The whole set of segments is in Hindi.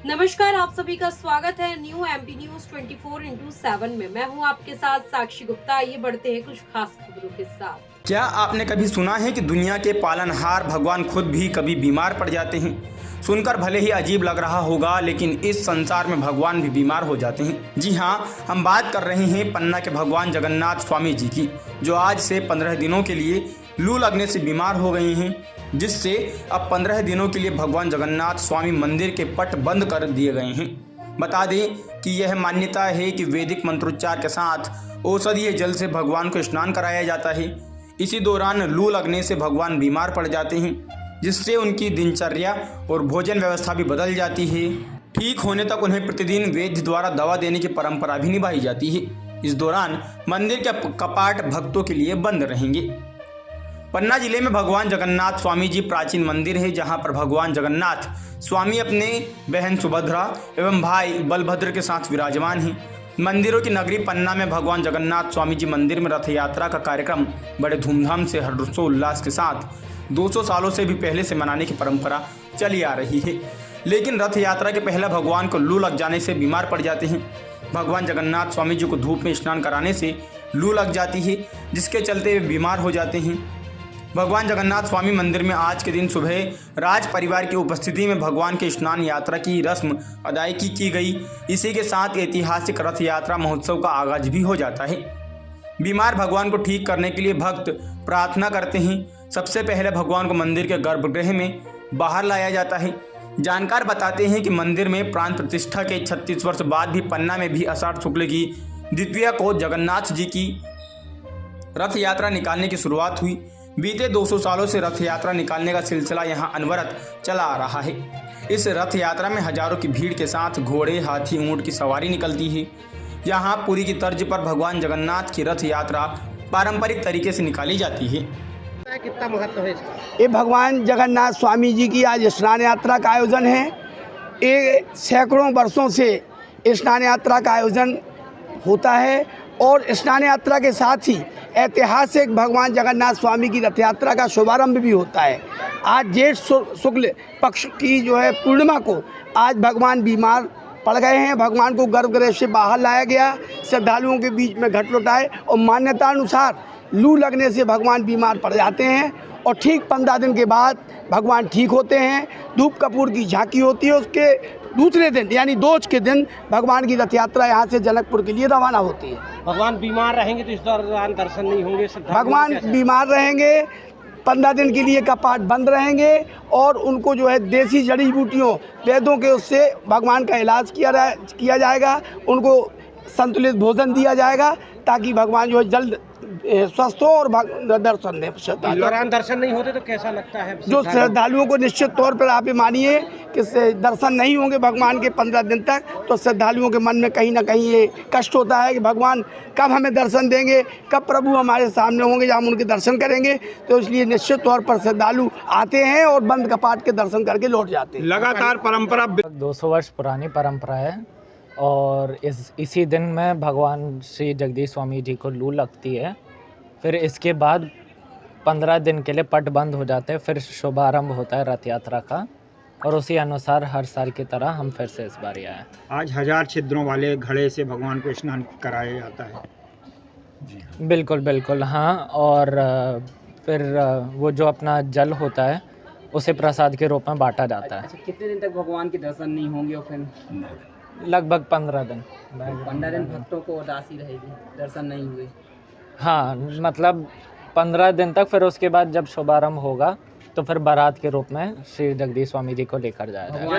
नमस्कार, आप सभी का स्वागत है न्यू एमपी न्यूज 24/7 में। मैं हूं आपके साथ साक्षी गुप्ता। आइए बढ़ते हैं कुछ खास खबरों के साथ। क्या आपने कभी सुना है कि दुनिया के पालनहार भगवान खुद भी कभी बीमार पड़ जाते हैं? सुनकर भले ही अजीब लग रहा होगा, लेकिन इस संसार में भगवान भी बीमार हो जाते हैं। जी हाँ, हम बात कर रहे हैं पन्ना के भगवान जगन्नाथ स्वामी जी की, जो आज से 15 दिनों के लिए लू लगने से बीमार हो गए हैं, जिससे अब 15 दिनों के लिए भगवान जगन्नाथ स्वामी मंदिर के पट बंद कर दिए गए हैं। बता दें कि यह मान्यता है कि वैदिक मंत्रोच्चार के साथ औषधीय जल से भगवान को स्नान कराया जाता है। इसी दौरान लू लगने से भगवान बीमार पड़ जाते हैं, जिससे उनकी दिनचर्या और भोजन व्यवस्था भी बदल जाती है। ठीक होने तक उन्हें प्रतिदिन वैद्य द्वारा दवा देने की परंपरा भी निभाई जाती है। इस दौरान मंदिर के कपाट भक्तों के लिए बंद रहेंगे। पन्ना जिले में भगवान जगन्नाथ स्वामी जी प्राचीन मंदिर है, जहां पर भगवान जगन्नाथ स्वामी अपने बहन सुभद्रा एवं भाई बलभद्र के साथ विराजमान हैं। मंदिरों की नगरी पन्ना में भगवान जगन्नाथ स्वामी जी मंदिर में रथ यात्रा का कार्यक्रम बड़े धूमधाम से हर्षोल्लास के साथ 200 सालों से भी पहले से मनाने की परंपरा चली आ रही है। लेकिन रथ यात्रा के पहले भगवान को लू लग जाने से बीमार पड़ जाते हैं। भगवान जगन्नाथ स्वामी जी को धूप में स्नान कराने से लू लग जाती है, जिसके चलते वे बीमार हो जाते हैं। भगवान जगन्नाथ स्वामी मंदिर में आज के दिन सुबह राज परिवार की उपस्थिति में भगवान के स्नान यात्रा की रस्म अदायगी की गई। इसी के साथ ऐतिहासिक रथ यात्रा महोत्सव का आगाज भी हो जाता है। बीमार भगवान को ठीक करने के लिए भक्त प्रार्थना करते हैं। सबसे पहले भगवान को मंदिर के गर्भगृह में बाहर लाया जाता है। जानकार बताते हैं कि मंदिर में प्राण प्रतिष्ठा के 36 वर्ष बाद भी पन्ना में भी आषाढ़ शुक्ल की द्वितीया को जगन्नाथ जी की रथ यात्रा निकालने की शुरुआत हुई। बीते 200 सालों से रथ यात्रा निकालने का सिलसिला यहां अनवरत चला आ रहा है। इस रथ यात्रा में हजारों की भीड़ के साथ घोड़े, हाथी, ऊंट की सवारी निकलती है। यहां पुरी की तर्ज पर भगवान जगन्नाथ की रथ यात्रा पारंपरिक तरीके से निकाली जाती है। कितना महत्व है इसका? ये भगवान जगन्नाथ स्वामी जी की आज स्नान यात्रा का आयोजन है। ये सैकड़ों वर्षों से स्नान यात्रा का आयोजन होता है और स्नान यात्रा के साथ ही ऐतिहासिक भगवान जगन्नाथ स्वामी की रथ यात्रा का शुभारंभ भी होता है। आज जेठ शुक्ल पक्ष की जो है पूर्णिमा को आज भगवान बीमार पड़ गए हैं। भगवान को गर्भगृह से बाहर लाया गया, श्रद्धालुओं के बीच में घट लुटाए और मान्यता अनुसार लू लगने से भगवान बीमार पड़ जाते हैं और ठीक 15 दिन के बाद भगवान ठीक होते हैं। धूप कपूर की झांकी होती है। उसके दूसरे दिन यानी दोष के दिन भगवान की रथ यात्रा यहाँ से जनकपुर के लिए रवाना होती है। भगवान बीमार रहेंगे तो इस दौरान दर्शन नहीं होंगे? भगवान बीमार रहेंगे, 15 दिन के लिए कपाट बंद रहेंगे और उनको जो है देसी जड़ी बूटियों वेदों के उससे भगवान का इलाज किया जाएगा। उनको संतुलित भोजन दिया जाएगा ताकि भगवान जो है जल्द स्वस्थ हो और दर्शन दें। इस दौरान दर्शन नहीं होते तो कैसा लगता है? जो श्रद्धालुओं को निश्चित तौर पर आप ये मानिए कि दर्शन नहीं होंगे भगवान के 15 दिन तक, तो श्रद्धालुओं के मन में कहीं ना कहीं ये कष्ट होता है कि भगवान कब हमें दर्शन देंगे, कब प्रभु हमारे सामने होंगे या हम उनके दर्शन करेंगे। तो इसलिए निश्चित तौर पर श्रद्धालु आते हैं और बंद कपाट के दर्शन करके लौट जाते हैं। लगातार परंपरा 200 वर्ष पुरानी परंपरा है और इसी दिन में भगवान श्री जगदीश स्वामी जी को लू लगती है। फिर इसके बाद 15 दिन के लिए पट बंद हो जाते हैं। फिर शुभारंभ होता है रथ यात्रा का और उसी अनुसार हर साल की तरह हम फिर से इस बार आए। आज 1000 छिद्रों वाले घड़े से भगवान को स्नान कराया जाता है। बिल्कुल बिल्कुल, हाँ। और फिर वो जो अपना जल होता है उसे प्रसाद के रूप में बांटा जाता है। अच्छा, कितने दिन तक भगवान के दर्शन नहीं होंगे? और फिर लगभग 15 दिन। 15 दिन भक्तों को उदासी रहेगी, दर्शन नहीं हुए। हाँ, मतलब 15 दिन तक। फिर उसके बाद जब शुभारंभ होगा तो फिर बारात के रूप में श्री जगदीश स्वामी जी को लेकर जाया जाएगा।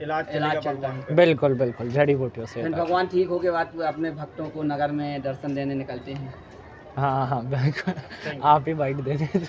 इलाज चलता है। बिल्कुल बिल्कुल, जड़ी बूटियों से। फिर भगवान ठीक हो के बाद अपने भक्तों को नगर में दर्शन देने निकलते हैं। हाँ हाँ बिल्कुल, आप ही बाइट दे दें।